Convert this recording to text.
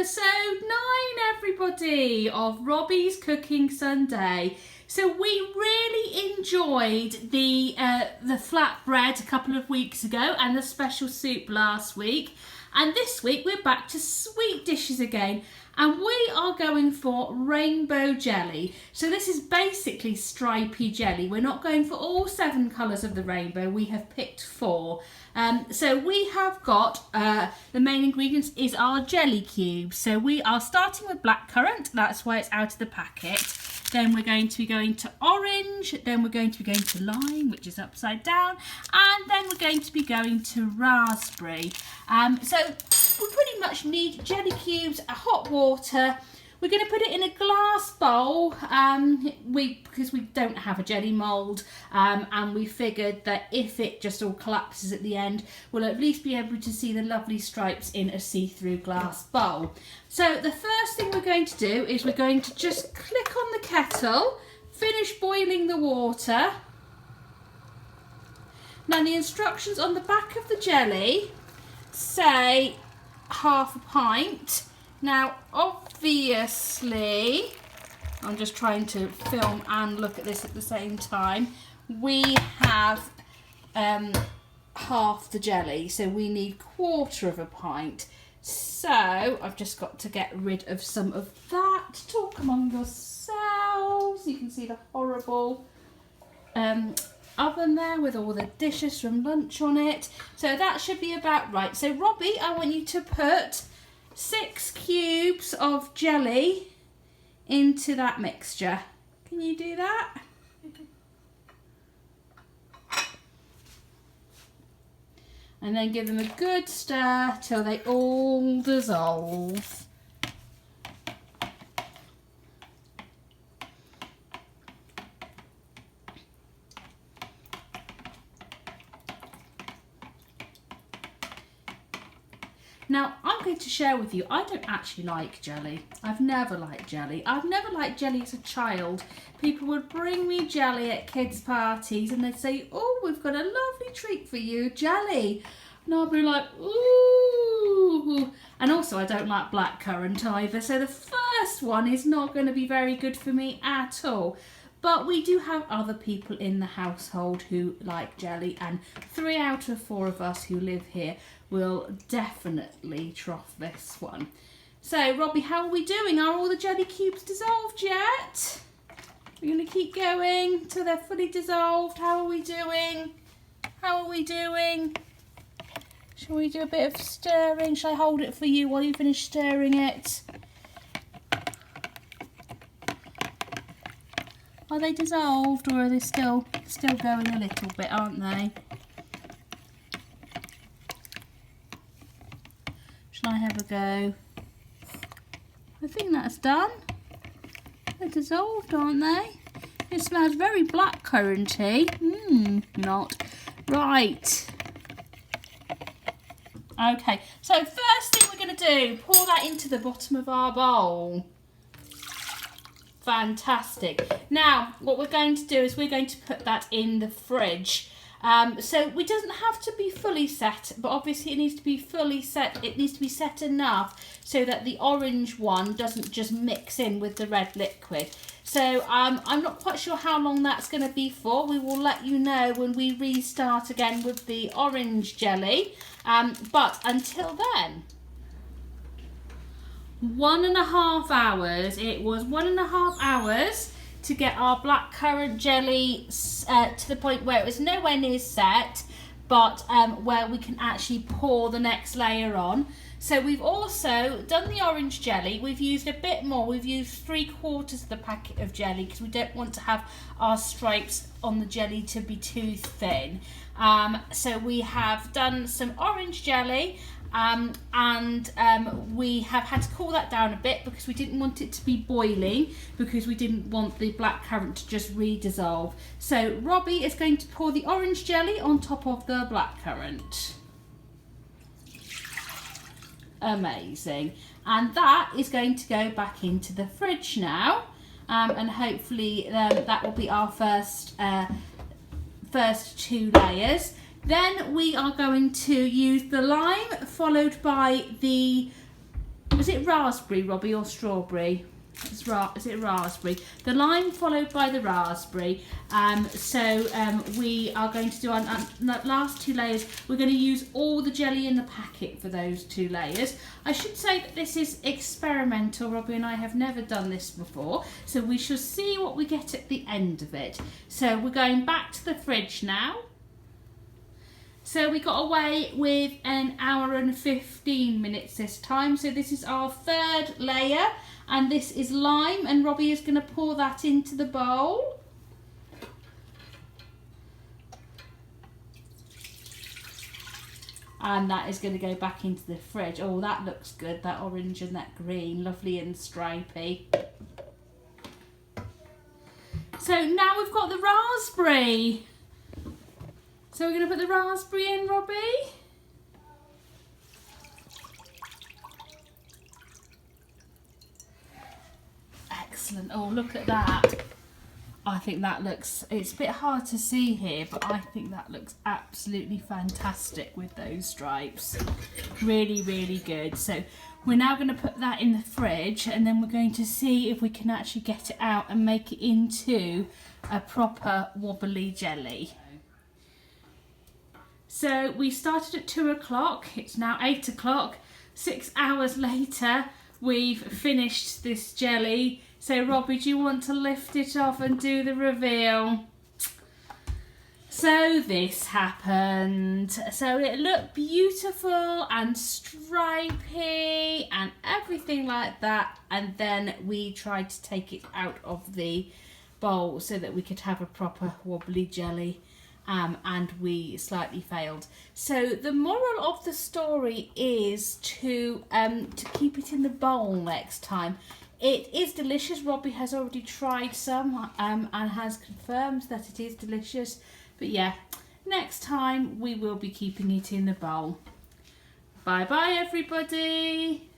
episode 9, everybody, of Robbies Cooking Sunday. So we really enjoyed the flatbread a couple of weeks ago and the special soup last week. And this week we're back to sweet dishes again. And we are going for rainbow jelly. So this is basically stripy jelly. We're not going for all 7 colours of the rainbow. We have picked 4. So we have got, the main ingredients is our jelly cubes. So we are starting with blackcurrant. That's why it's out of the packet. Then we're going to be going to orange. Then we're going to be going to lime, which is upside down. And then we're going to be going to raspberry. So we pretty much need jelly cubes, hot water. We're going to put it in a glass bowl because we don't have a jelly mould, and we figured that if it just all collapses at the end, we'll at least be able to see the lovely stripes in a see-through glass bowl. So the first thing we're going to do is we're going to just click on the kettle, finish boiling the water. Now the instructions on the back of the jelly say half a pint. Now obviously, I'm just trying to film and look at this at the same time, we have half the jelly, so we need 1/4 of a pint. So I've just got to get rid of some of that. Talk among yourselves. You can see the horrible oven there with all the dishes from lunch on it. So that should be about right. So Robbie, I want you to put 6 cubes of jelly into that mixture. Can you do that? And then give them a good stir till they all dissolve. Now, I'm going to share with you, I don't actually like jelly. I've never liked jelly. I've never liked jelly as a child. People would bring me jelly at kids' parties and they'd say, oh, we've got a lovely treat for you, jelly. And I'll be like, ooh. And also, I don't like blackcurrant either. So the first one is not going to be very good for me at all. But we do have other people in the household who like jelly, and 3 out of 4 of us who live here will definitely trough this one. So, Robbie, how are we doing? Are all the jelly cubes dissolved yet? We're going to keep going until they're fully dissolved. How are we doing? How are we doing? Shall we do a bit of stirring? Shall I hold it for you while you finish stirring it? Are they dissolved, or are they still going a little bit, aren't they? Shall I have a go? I think that's done. They're dissolved, aren't they? It smells very blackcurranty. Not. Right. Okay, so first thing we're going to do, pour that into the bottom of our bowl. Fantastic. Now, what we're going to do is we're going to put that in the fridge. So it doesn't have to be fully set, but obviously it needs to be fully set. It needs to be set enough so that the orange one doesn't just mix in with the red liquid. So I'm not quite sure how long that's going to be for. We will let you know when we restart again with the orange jelly. But until then, 1.5 hours. It was 1.5 hours to get our blackcurrant jelly to the point where it was nowhere near set, but where we can actually pour the next layer on. So we've also done the orange jelly. We've used a bit more. We've used 3/4 of the packet of jelly because we don't want to have our stripes on the jelly to be too thin. So we have done some orange jelly. We have had to cool that down a bit because we didn't want it to be boiling, because we didn't want the blackcurrant to just re-dissolve. So Robbie is going to pour the orange jelly on top of the blackcurrant. Amazing. And that is going to go back into the fridge now, and hopefully that will be our first 2 layers. Then we are going to use the lime, followed by the is it raspberry, Robbie, or strawberry? Is it raspberry? The lime followed by the raspberry. We are going to do our last 2 layers. We're going to use all the jelly in the packet for those 2 layers. I should say that this is experimental. Robbie and I have never done this before, so we shall see what we get at the end of it. So we're going back to the fridge now. So we got away with 1 hour and 15 minutes this time. So this is our 3rd layer, and this is lime, and Robbie is going to pour that into the bowl. And that is going to go back into the fridge. Oh, that looks good, that orange and that green, lovely and stripy. So now we've got the raspberry. So we're going to put the raspberry in, Robbie. Excellent. Oh, look at that. I think that looks, it's a bit hard to see here, but I think that looks absolutely fantastic with those stripes. Really, really good. So we're now going to put that in the fridge, and then we're going to see if we can actually get it out and make it into a proper wobbly jelly. So we started at 2 o'clock, it's now 8 o'clock, 6 hours later we've finished this jelly. So Robbie, do you want to lift it off and do the reveal? So this happened. So it looked beautiful and stripy and everything like that, and then we tried to take it out of the bowl so that we could have a proper wobbly jelly. And we slightly failed. So the moral of the story is to keep it in the bowl next time. It is delicious. Robbie has already tried some and has confirmed that it is delicious. But yeah, next time we will be keeping it in the bowl. Bye bye everybody.